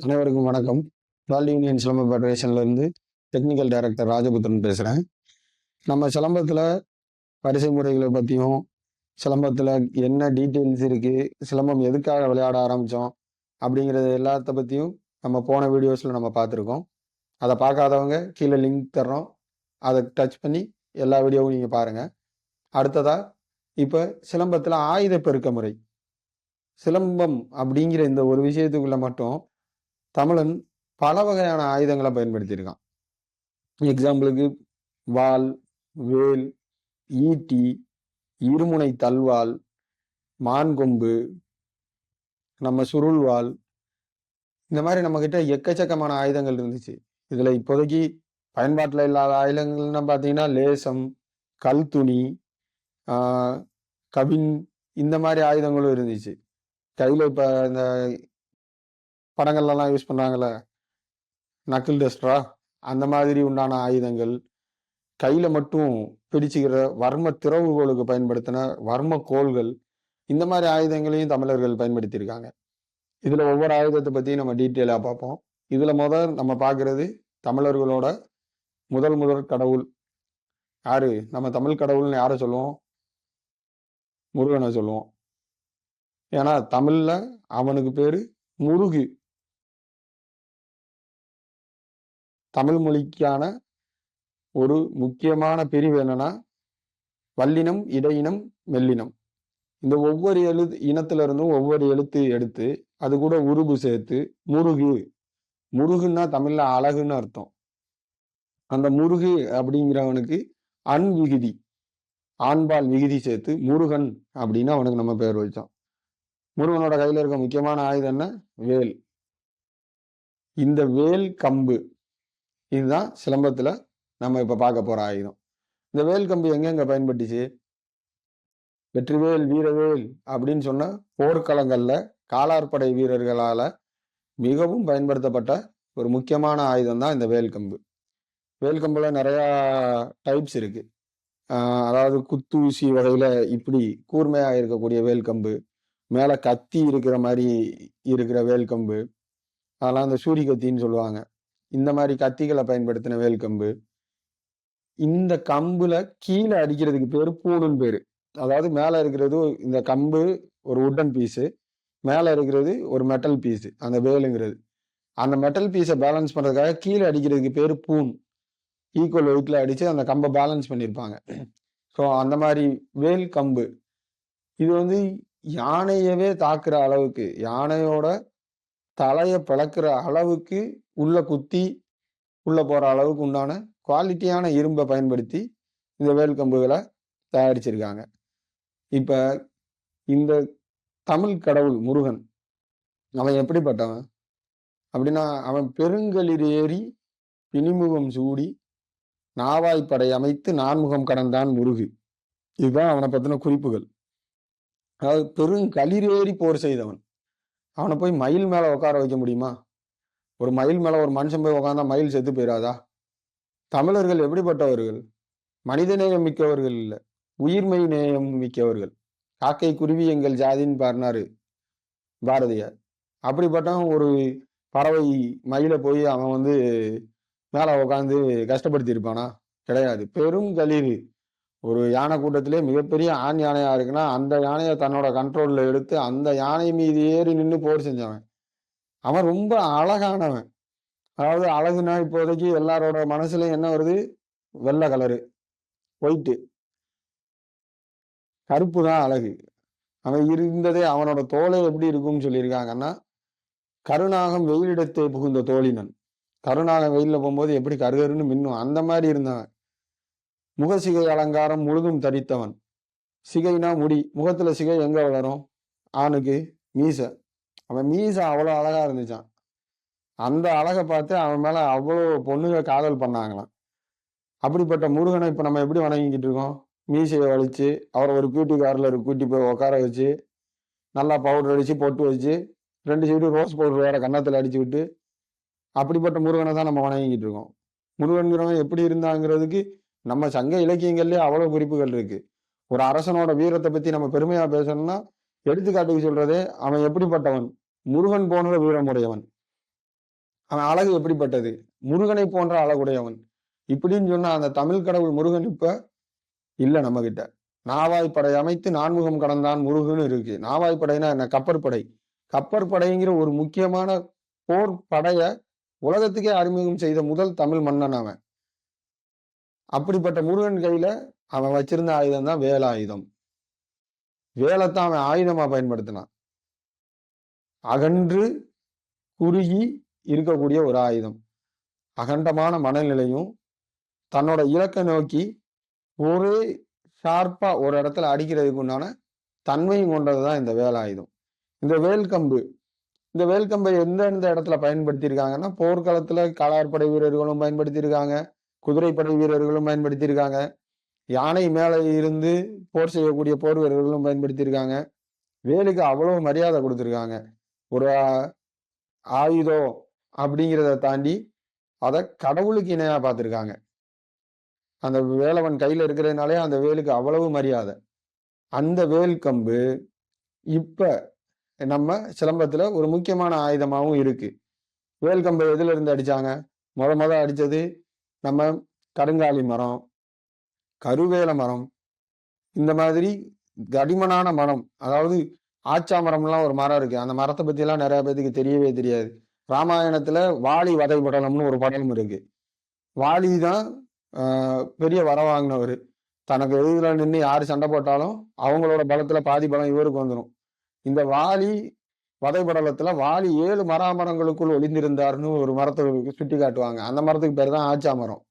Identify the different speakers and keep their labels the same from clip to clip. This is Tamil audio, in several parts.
Speaker 1: அனைவருக்கும் வணக்கம். வேர்ல்ட் யூனியன் சிலம்ப ஃபெடரேஷன்ல இருந்து டெக்னிக்கல் டைரக்டர் ராஜபுத்திரன் பேசுறேன். நம்ம சிலம்பத்துல வரிசை முறைகளை பத்தியும், சிலம்பத்துல என்ன டீட்டெயில்ஸ் இருக்கு, சிலம்பம் எதுக்காக விளையாட ஆரம்பிச்சோம் அப்படிங்கிறது எல்லாத்த பத்தியும் நம்ம போன வீடியோஸ்ல நம்ம பார்த்துருக்கோம். அதை பார்க்காதவங்க கீழே லிங்க் தர்றோம். அதை டச் பண்ணி எல்லா வீடியோவும் நீங்க பாருங்க. அடுத்ததா இப்ப சிலம்பத்துல ஆயுத பெருக்க முறை. சிலம்பம் அப்படிங்கிற இந்த ஒரு விஷயத்துக்குள்ள மட்டும் தமிழன் பல வகையான ஆயுதங்களை பயன்படுத்தியிருக்கான். எக்ஸாம்பிளுக்கு வாள், வேல், ஈட்டி, இருமுனை தல்வாள், மான்கொம்பு, நம்ம சுருள்வாள், இந்த மாதிரி நம்ம கிட்ட எக்கச்சக்கமான ஆயுதங்கள் இருந்துச்சு. இதுல இப்போதைக்கு பயன்பாட்டில் இல்லாத ஆயுதங்கள்னு பார்த்தீங்கன்னா லேசம், கல் துணி, கவின், இந்த மாதிரி ஆயுதங்களும் இருந்துச்சு. கையில இப்ப இந்த படங்கள்லாம் யூஸ் பண்றாங்கல்ல, நக்கிள் டஸ்டரா, அந்த மாதிரி உண்டான ஆயுதங்கள், கையில மட்டும் பிடிச்சுக்கிற வர்ம திறவுகோலுக்கு பயன்படுத்தின வர்ம கோல்கள், இந்த மாதிரி ஆயுதங்களையும் தமிழர்கள் பயன்படுத்தியிருக்காங்க. இதுல ஒவ்வொரு ஆயுதத்தை பத்தியும் நம்ம டீட்டெயிலா பார்ப்போம். இதுல நம்ம பார்க்கறது தமிழர்களோட முதல் கடவுள் யாரு? நம்ம தமிழ் கடவுள்னு யாரை சொல்லுவோம்? முருகனை சொல்லுவோம். ஏன்னா தமிழ்ல அவனுக்கு பேரு முருகு. தமிழ் மொழிக்கான ஒரு முக்கியமான பிரிவு என்னன்னா வல்லினம், இடையினம், மெல்லினம். இந்த ஒவ்வொரு இனத்துல இருந்தும் ஒவ்வொரு எழுத்து எடுத்து அது கூட உருபு சேர்த்து முருகு. முருகுன்னா தமிழ்ல அழகுன்னு அர்த்தம். அந்த முருகு அப்படிங்கிறவனுக்கு அன் விகுதி, ஆண்பால் விகுதி சேர்த்து முருகன் அப்படின்னு அவனுக்கு நம்ம பேர் வச்சோம். முருகனோட கையில இருக்க முக்கியமான ஆயுதம் என்ன? வேல். இந்த வேல் கம்பு இதுதான் சிலம்பத்துல நம்ம இப்ப பார்க்க போற ஆயுதம். இந்த வேல் கம்பு எங்க பயன்பட்டுச்சு? வெற்றிவேல் வீரவேல் அப்படின்னு சொன்ன போர்க்களங்கள்ல காலாற்படை வீரர்களால மிகவும் பயன்படுத்தப்பட்ட ஒரு முக்கியமான ஆயுதம் தான் இந்த வேல்கம்பு. வேல்கம்புல நிறைய டைப்ஸ் இருக்கு. அதாவது குத்து ஊசி வகையில இப்படி கூர்மையா இருக்கக்கூடிய வேல்கம்பு, மேல கத்தி இருக்கிற மாதிரி இருக்கிற வேல்கம்பு, அதெல்லாம் இந்த சூரி கத்தின்னு சொல்லுவாங்க. இந்த மாதிரி கத்திகளை பயன்படுத்தின வேல்கம்பு. இந்த கம்புல கீழே அடிக்கிறதுக்கு பேரு பூணுன்னு பேரு. அதாவது மேல இருக்கிறது இந்த கம்பு ஒரு உட்டன் பீஸு, மேல இருக்கிறது ஒரு மெட்டல் பீஸு, அந்த வேலுங்கிறது. அந்த மெட்டல் பீஸை பேலன்ஸ் பண்றதுக்காக கீழே அடிக்கிறதுக்கு பேரு பூன். ஈக்குவல் வெயிட்ல அடிச்சு அந்த கம்பை பேலன்ஸ் பண்ணியிருப்பாங்க. ஸோ அந்த மாதிரி வேல் கம்பு இது யானையவே தாக்குற அளவுக்கு, யானையோட தலையை பிளக்குற அளவுக்கு உள்ள குத்தி உள்ள போற அளவுக்கு உண்டான குவாலிட்டியான இரும்பை பயன்படுத்தி இந்த வேல் கம்புகளை தயாரிச்சிருக்காங்க. இப்ப இந்த தமிழ் கடவுள் முருகன் அவன் எப்படிப்பட்டவன் அப்படின்னா, அவன் பெருங்களிர் ஏறி பிணிமுகம் சூடி நாவாய்ப்படை அமைத்து நான்முகம் கடந்தான் முருகு. இதுதான் அவனை பத்தின குறிப்புகள். அதாவது பெருங்களிரேறி போர் செய்தவன். அவனை போய் மயில் மேல உட்கார வைக்க முடியுமா? ஒரு மயில் மேல ஒரு மனுஷன் போய் உட்கார்ந்தா மயில் செத்து போயிடாதா? தமிழர்கள் எப்படிப்பட்டவர்கள்? மனிதநேயம் மிக்கவர்கள் இல்ல, உயிர்மை நேயம் மிக்கவர்கள். காக்கை குருவி எங்கள் ஜாதின்னு பாடினாரு பாரதியார். அப்படிப்பட்டவன் ஒரு பறவை மயில போய் அவன் மேல உட்காந்து கஷ்டப்படுத்தி இருப்பானா? கிடையாது. பெருங்களிர். ஒரு யானை கூட்டத்திலே மிகப்பெரிய ஆண் யானையா இருக்குன்னா அந்த யானையை தன்னோட கண்ட்ரோல்ல எடுத்து அந்த யானை மீது ஏறி நின்று போர் செஞ்சவன். அவன் ரொம்ப அழகானவன். அதாவது அழகுனா இப்போதைக்கு எல்லாரோட மனசுலயும் என்ன வருது? வெள்ளை கலரு, ஒயிட்டு, கருப்பு தான் அழகு. அவன் இருந்ததே அவனோட தோலை எப்படி இருக்கும்னு சொல்லியிருக்காங்கன்னா, கருநாகம் வெயிலிடத்தை புகுந்த தோழினன். கருநாகம் வெயில்ல போகும்போது எப்படி கருகருன்னு மின்னும் அந்த மாதிரி இருந்தவன். முகசிகை அலங்காரம் முழுதும் தரித்தவன். சிகைனா முடி. முகத்துல சிகை எங்க வளரும்? ஆணுக்கு மீசை. அவன் மீசை அவ்வளவு அழகா இருந்துச்சான். அந்த அழகை பார்த்து அவன் மேல அவ்வளோ பொண்ணுங்க காதல் பண்ணாங்களாம். அப்படிப்பட்ட முருகனை இப்ப நம்ம எப்படி வணங்கிக்கிட்டு இருக்கோம்? மீசையை வலிச்சு அவரை ஒரு பியூட்டி பார்லர் கூட்டி போய் உட்கார வச்சு நல்லா பவுடர் அடிச்சு பொட்டு வச்சு 2 சைடு ரோஸ் பவுடர் வேற கன்னத்துல அடிச்சு விட்டு அப்படிப்பட்ட முருகனை தான் நம்ம வணங்கிக்கிட்டு இருக்கோம். முருகன்கிறவன் எப்படி இருந்தாங்கிறதுக்கு நம்ம சங்க இலக்கியங்கள்லயே அவ்வளவு குறிப்புகள் இருக்கு. ஒரு அரசனோட வீரத்தை பத்தி நம்ம பெருமையா பேசணும்னா எடுத்துக்காட்டுக்கு சொல்றதே அவன் எப்படிப்பட்டவன்? முருகன் போன்ற வீரமுடையவன். அவன் அழகு எப்படிப்பட்டது? முருகனை போன்ற அழகுடையவன். இப்படின்னு சொன்னா அந்த தமிழ் கடவுள் முருகன் இப்ப இல்ல நம்ம கிட்ட. நாவாய்ப்படை அமைத்து நான்முகம் கடந்தான் முருகன்னு இருக்கு. நாவாய்ப்படைனா என்ன? கப்பற்படை. கப்பற்படைங்கிற ஒரு முக்கியமான போர் படைய உலகத்துக்கே அறிமுகம் செய்த முதல் தமிழ் மன்னன் அவன். அப்படிப்பட்ட முருகன் கையில அவன் வச்சிருந்த ஆயுதம் தான் வேலாயுதம். வேலைத்தான் அவன் ஆயுதமா பயன்படுத்தினான். அகன்று குறுகி இருக்கக்கூடிய ஒரு ஆயுதம். அகண்டமான மனநிலையும் தன்னோட இலக்கை நோக்கி ஒரே ஷார்ப்பா ஒரு இடத்துல அடிக்கிறதுக்கு உண்டான தன்மையும் கொண்டதுதான் இந்த வேலாயுதம். இந்த வேல்கம்பு, இந்த வேல்கம்பை எந்தெந்த இடத்துல பயன்படுத்தியிருக்காங்கன்னா, போர்க்களத்துல காலாட்படை வீரர்களும் பயன்படுத்தியிருக்காங்க, குதிரைப்படை வீரர்களும் பயன்படுத்தியிருக்காங்க, யானை மேல இருந்து போர் செய்யக்கூடிய போர் வீரர்களும் பயன்படுத்தியிருக்காங்க. வேலுக்கு அவ்வளவு மரியாதை கொடுத்திருக்காங்க. ஒரு ஆயுதம் அப்படிங்கிறத தாண்டி அதை கடவுளுக்கு இணையா பார்த்திருக்காங்க. அந்த வேலவன் கையில இருக்கிறதுனாலே அந்த வேலுக்கு அவ்வளவு மரியாதை. அந்த வேல் கம்பு இப்ப நம்ம சிலம்பத்துல ஒரு முக்கியமான ஆயுதமாகவும் இருக்கு. வேல் கம்பை எதுல இருந்து அடிச்சாங்க? முத அடிச்சது நம்ம கருங்காலி மரம், கருவேல மரம், இந்த மாதிரி தடிமனான மரம். அதாவது ஆச்சா மரம்லாம் ஒரு மரம் இருக்கு. அந்த மரத்தை பத்தி எல்லாம் நிறைய பேருக்கு தெரியவே தெரியாது. ராமாயணத்துல வாலி வதை படலம்னு ஒரு படலம் இருக்கு. வாலி தான் பெரிய வர வாங்கினவர். தனக்கு எதிரில் நின்று யாரு சண்டை போட்டாலும் அவங்களோட பலத்துல பாதி பலம் இவருக்கு வந்துடும். இந்த வாலி வதைபடலத்துல வாலி 7 மரங்களுக்குள் ஒளிந்திருந்தாருன்னு ஒரு மரத்தை சுட்டி காட்டுவாங்க. அந்த மரத்துக்கு பேர் தான் ஆச்சா மரம்.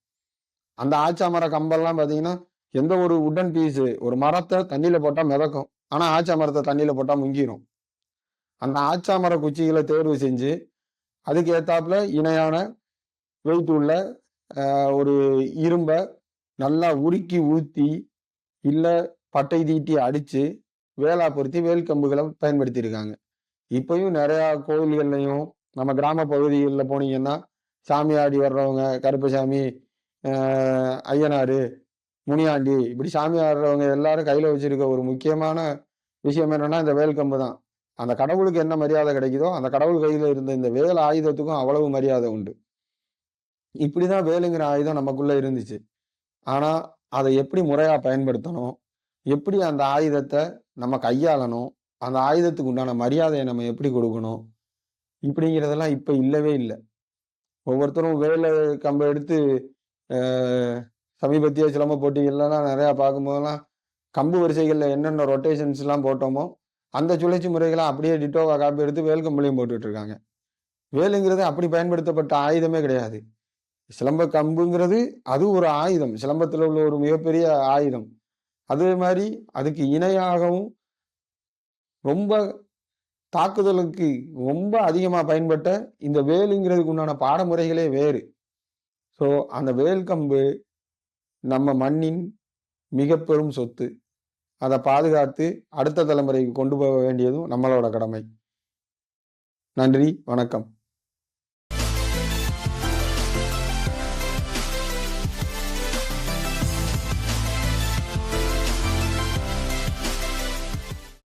Speaker 1: அந்த ஆச்சா மர கம்பெல்லாம் பாத்தீங்கன்னா எந்த ஒரு உடன் பீஸு ஒரு மரத்தை தண்ணியில போட்டா மிதக்கும், ஆனா ஆச்சா மரத்தை தண்ணியில போட்டா முங்கிரும். அந்த ஆச்சா மர குச்சிகளை தேர்வு செஞ்சு அதுக்கு ஏத்தாப்புல இணையான வெயிட் உள்ள ஒரு இரும்ப நல்லா உருக்கி ஊத்தி இல்ல பட்டை தீட்டி அடிச்சு வேலா பொருத்தி வேல் கம்புகளை பயன்படுத்தி இருக்காங்க. இப்பயும் நிறைய கோவில்கள்லையும் நம்ம கிராம பகுதிகளில் போனீங்கன்னா சாமி ஆடி வர்றவங்க, கருப்பசாமி, ஐயனாரு, முனியாண்டி, இப்படி சாமி ஆடுறவங்க எல்லாரும் கையில வச்சிருக்க ஒரு முக்கியமான விஷயம் என்னன்னா இந்த வேல் கம்பு தான். அந்த கடவுளுக்கு என்ன மரியாதை கிடைக்குதோ அந்த கடவுள் கையில இருந்த இந்த வேல் ஆயுதத்துக்கும் அவ்வளவு மரியாதை உண்டு. இப்படிதான் வேலுங்கிற ஆயுதம் நமக்குள்ள இருந்துச்சு. ஆனா அதை எப்படி முறையா பயன்படுத்தணும், எப்படி அந்த ஆயுதத்தை நம்ம கையாளணும், அந்த ஆயுதத்துக்கு உண்டான மரியாதையை நம்ம எப்படி கொடுக்கணும், இப்படிங்கிறதெல்லாம் இப்ப இல்லவே இல்லை. ஒவ்வொருத்தரும் வேலை கம்பை எடுத்து சமீபத்திய சிலம்ப போட்டிகள்லாம் நிறைய பார்க்கும்போதெல்லாம் கம்பு வரிசைகள்ல என்னென்ன ரொட்டேஷன்ஸ் எல்லாம் போட்டோமோ அந்த சுழற்சி முறைகளை அப்படியே டிட்டோவா காப்பி எடுத்து வேல் கம்புலையும் போட்டுட்டு இருக்காங்க. வேலுங்கிறது அப்படி பயன்படுத்தப்பட்ட ஆயுதமே கிடையாது. சிலம்ப கம்புங்கிறது அது ஒரு ஆயுதம், சிலம்பத்தில் உள்ள ஒரு மிகப்பெரிய ஆயுதம். அதே மாதிரி அதுக்கு இணையாகவும் ரொம்ப தாக்குதலுக்கு ரொம்ப அதிகமா பயன்பட்ட இந்த வேலுங்கிறதுக்கு உண்டான பாடமுறைகளே வேறு. ஸோ அந்த வேல் கம்பு நம்ம மண்ணின் மிக பெரும் சொத்து. அதை பாதுகாத்து அடுத்த தலைமுறைக்கு கொண்டு போக வேண்டியதும் நம்மளோட கடமை. நன்றி, வணக்கம்.